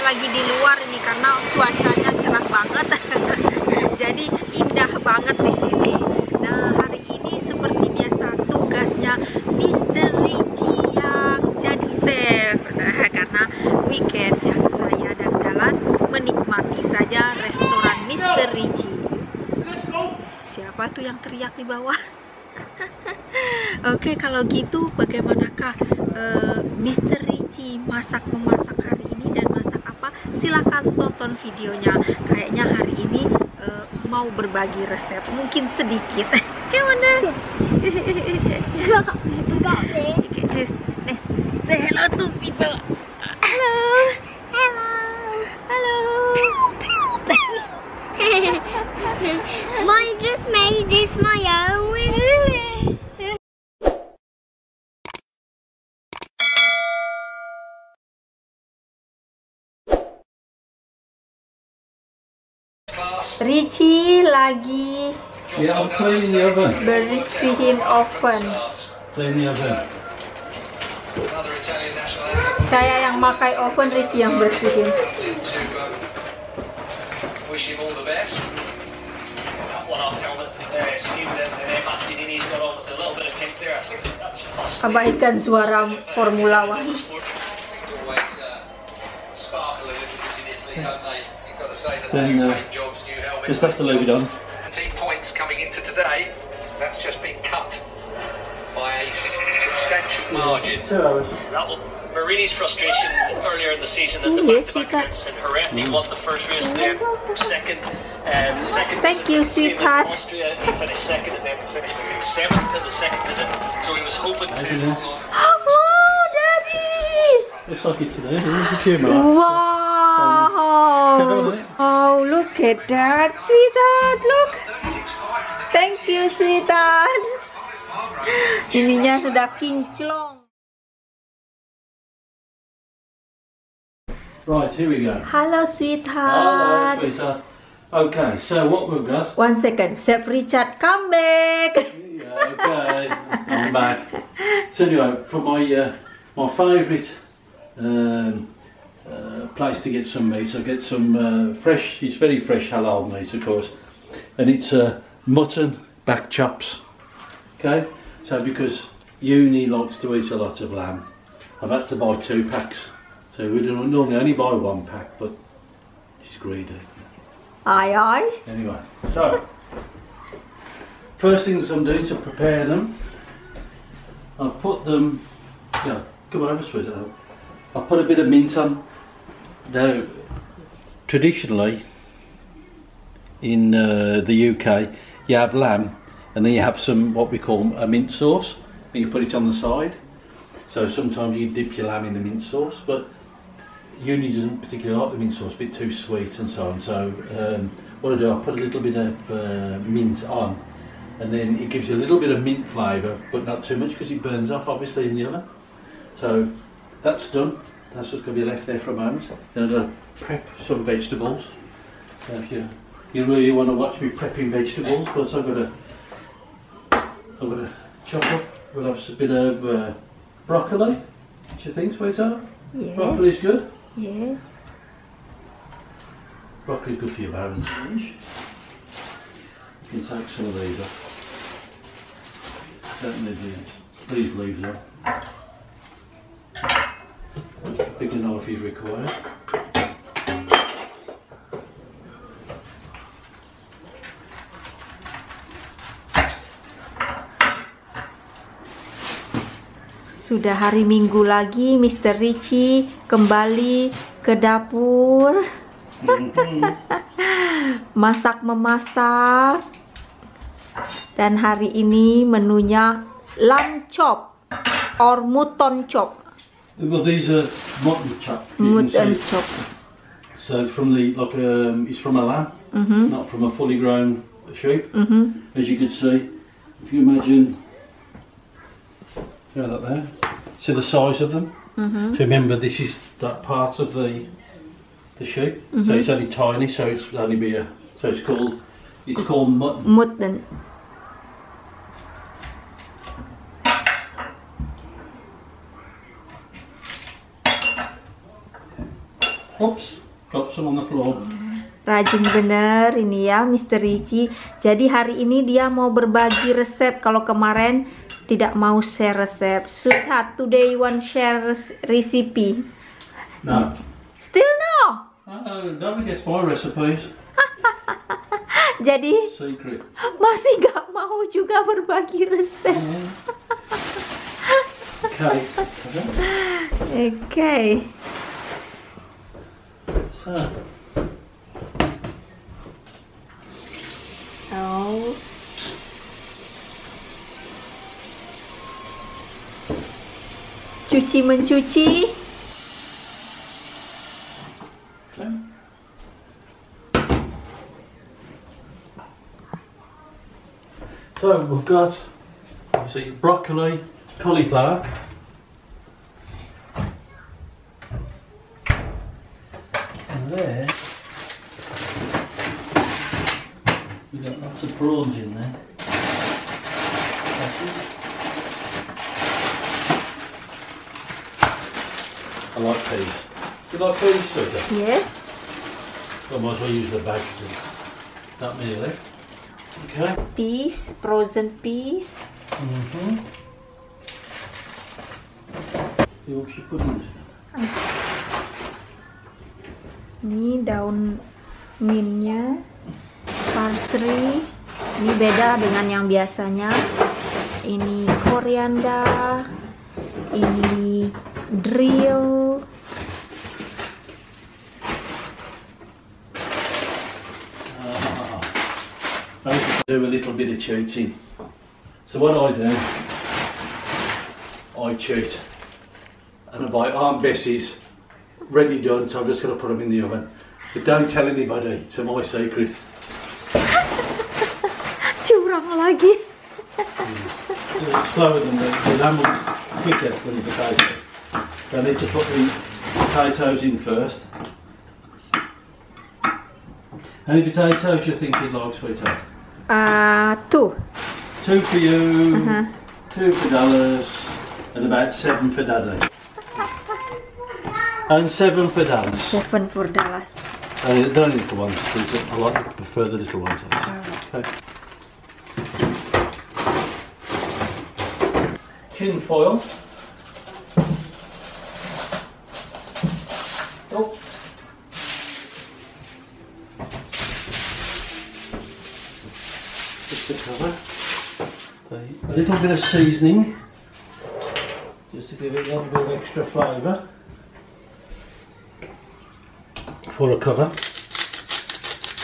lagi di luar ini karena cuacanya cerah banget. Jadi indah banget di sini. Nah, hari ini seperti biasa tugasnya Mr. Richie yang jadi chef. Nah, karena weekend yang saya dan Dallas menikmati saja restoran Mr. Richie. Siapa tuh yang teriak di bawah? Oke, kalau gitu bagaimanakah Mr. Richie memasak hari ini dan masak apa? Silahkan tonton videonya. Kayaknya hari ini mau berbagi resep, mungkin sedikit. Gimana? Say hello to people. Hello. Hello. Hello. I just made this my own. Richie lagi Yeah, I'm cleaning the oven. bersihin oven. Clean the oven. Saya yang pakai oven, Richie yang bersihin. Wish him all the best. One off helmet, skimmed and busted in. He's got on with a little bit of kick there. I think that's possible. Abaikan suara Formula One. Always sparkle a little bit in Italy, don't they? You've got to say that Then, new paint jobs, new helmets. just have to leave it on. 17 points coming into today. That's just been cut by a substantial margin. 2 hours. That will Marini's frustration earlier in the season at the Yes, back-to-back against Jerez. He won the first race there, second. Thank you, sweetheart. Austria, he finished second and then finished, I think, 7th in the second visit. So he was hoping to. Oh, Daddy! Looks like it's today, isn't it? Wow! Oh, look at that, sweetheart! Look! Thank you, sweetheart. Ininya sudah kinclong. Right, here we go. Halo, Hello, sweetheart. sweetheart. Okay, so what we've got. 1 second, Chef Richard come back. Yeah, okay, I'm back. So anyway, for my favourite place to get some meat, I get some fresh. It's very fresh halal meat, of course, and it's mutton back chops. Okay, so because Uni likes to eat a lot of lamb, I've had to buy 2 packs. So we don't normally only buy 1 pack, but she's greedy. Aye, aye. Anyway, so first things I'm doing to prepare them, I've put them. Yeah, come over, sweetheart. I've put a bit of mint on. Now, traditionally in the UK, you have lamb, and then you have some what we call a mint sauce, and you put it on the side. So sometimes you dip your lamb in the mint sauce, but Uni doesn't particularly like the mint sauce, a bit too sweet and so on. So what I do, I put a little bit of mint on, and then it gives you a little bit of mint flavour, but not too much because it burns off obviously in the oven. So that's done. That's just going to be left there for a moment. Then I'm going to prep some vegetables. So if you really want to watch me prepping vegetables, but I'm going to chop up. We'll have a bit of broccoli. What do you think, sweetheart? Yeah. Broccoli's good. Yeah. Broccoli's good for your bones. You can take some of these off. Don't need these leaves on. Bigger knife is required. Sudah hari Minggu lagi, Mr. Richie kembali ke dapur. Masak-memasak. Dan hari ini menunya lamb chop or mutton chop. Well, these are mutton chop. Mutton chop. So from the it's from a lamb, not from a fully grown sheep. As you can see, if you imagine, that there. See the size of them. So remember, this is that part of the sheep. So it's only tiny. So it's only be so it's called mutton. Mutton. Oops, drop some on the floor. Rajin bener ini ya Mr. Ricci. Jadi hari ini dia mau berbagi resep. Kalau kemarin tidak mau share resep. Sweetheart, today you want share recipe? No. Still no? Don't guess my recipes. Jadi Secret. masih gak mau juga berbagi resep. Okay. Okay. So. Oh. Cuci mencuci. Okay. So we've got obviously broccoli, cauliflower, and there we've got lots of prawns in there. I like peas. Do you like peas, Sugar? Yes. I might as well use the bag because that many left. Okay. Peas, frozen peas. Yorkshire puddings. Ini daun mintnya, parsley. Ini beda dengan yang biasanya. Ini koriander, ini drill. I used to do a little bit of cheating. So what I do, I cheat. And I buy Aunt Bessie's ready done, so I'm just going to put them in the oven. But don't tell anybody, it's my secret. Curang lagi. It's slower than the lamb was quicker than the potatoes. I need to put the potatoes in first. How many potatoes you think you'd like, sweetheart? 2. 2 for you, 2 for Dallas, and about 7 for Daddy. And 7 for Dallas. 7 for Dallas. The only little ones, I prefer the little ones. Okay. Tin foil. Oh. Just to cover. A little bit of seasoning, just to give it a little bit of extra flavour. For a cover.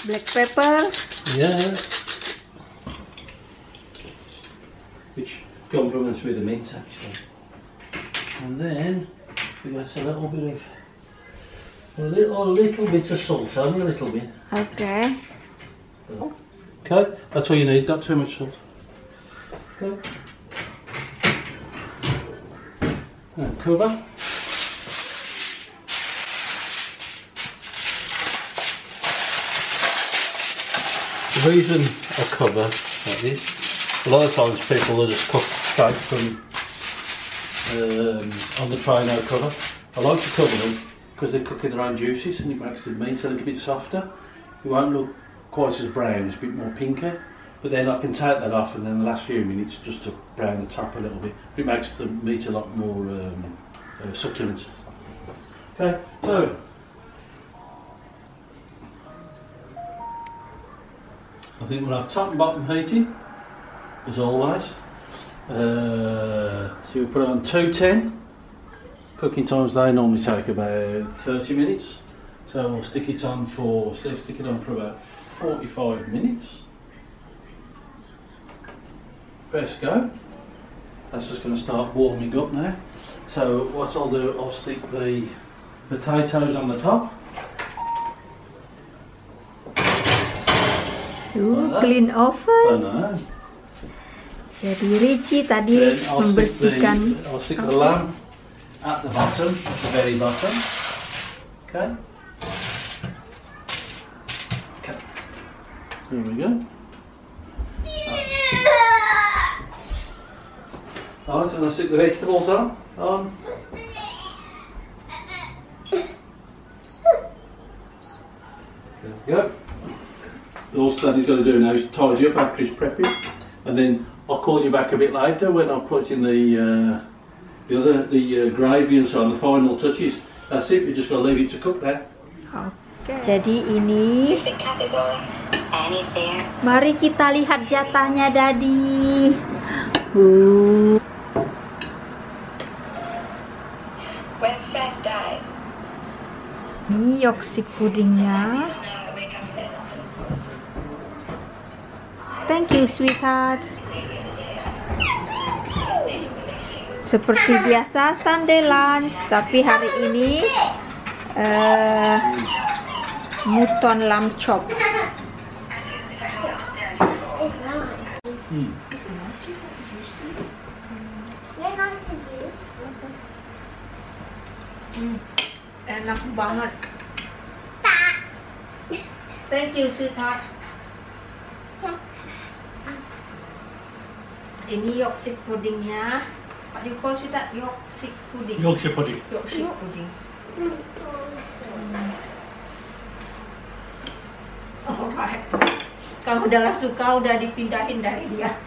Black pepper. Yeah. Which complements with the mint actually. And then we got a little bit of salt, only a little bit. Okay. Okay, that's all you need, not too much salt. Okay. And cover. The reason I cover like this, a lot of times people will just cook straight from on the tray, no cover. I like to cover them because they cook in their own juices and it makes the meat a little bit softer. It won't look quite as brown, it's a bit more pinky. But then I can take that off and then the last few minutes just to brown the top a little bit. It makes the meat a lot more succulent. Okay, so I think we'll have top and bottom heating, as always. So we put it on 210. Cooking times they normally take about 30 minutes. So we'll stick it on for about 45 minutes. Press go. That's just going to start warming up now. So what I'll do, I'll stick the potatoes on the top. Clean oven. Oh no. Jadi Ricci tadi membersihkan. I'll stick the lamb at the bottom, at the very bottom. Okay. Okay. There we go. Alright, so I'm going to stick the vegetables on. all Daddy's got to do now is tidy up after he's prepping, and then I'll call you back a bit later when I'm putting the gravy and so on, the final touches. That's it. We just got to leave it to cook now. Oke. Jadi ini. Mari kita lihat jatahnya Daddy. When Fred died, Ini yoksik pudingnya. Thank you, sweetheart. Seperti biasa Sunday lunch, tapi hari ini mutton lamb chop. Enak banget. Thank you, sweetheart. Ini yoksik pudingnya. What do you call that? Yoksik pudding. Yorkshire pudding. Yoksik pudding. Alright. Kalau udah suka udah dipindahin dari dia.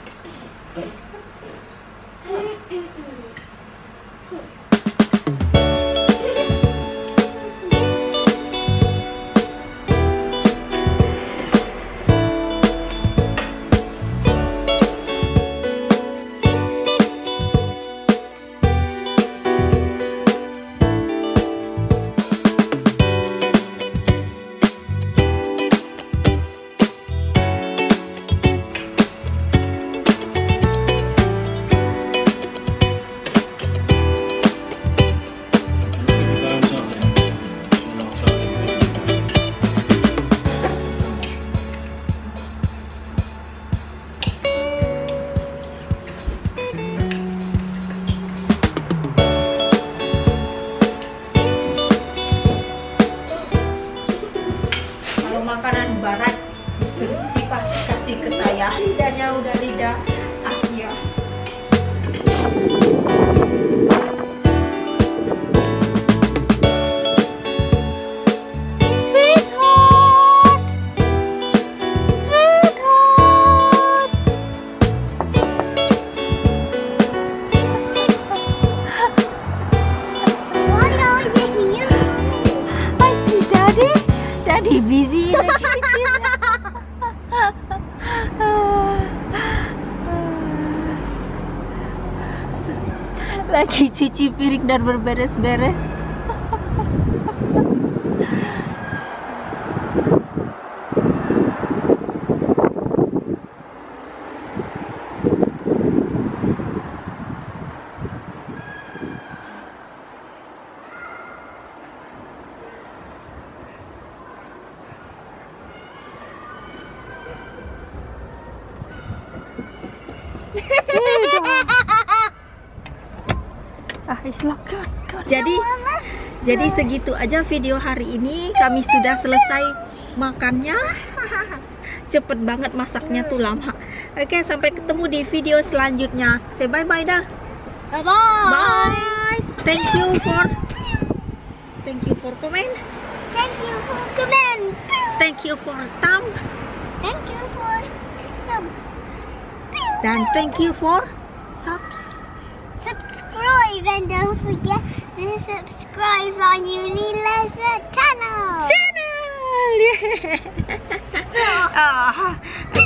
Makanan barat pasti kasih ke saya. Lidahnya udah lidah Asia. Sweetheart, sweetheart. Why are you here? I see Daddy. Daddy busy in the kitchen. Lagi cuci piring dan berberes-beres. Jadi segitu aja video hari ini. Kami sudah selesai makannya. Cepet banget masaknya tuh lama. Oke, sampai ketemu di video selanjutnya. Say bye bye dah. Bye bye. Bye. Thank you for comment. Thank you for comment. Thank you for thumb. Thank you for some. Dan thank you for subs. Subscribe and don't forget to subscribe on Yunileisure channel. Yeah.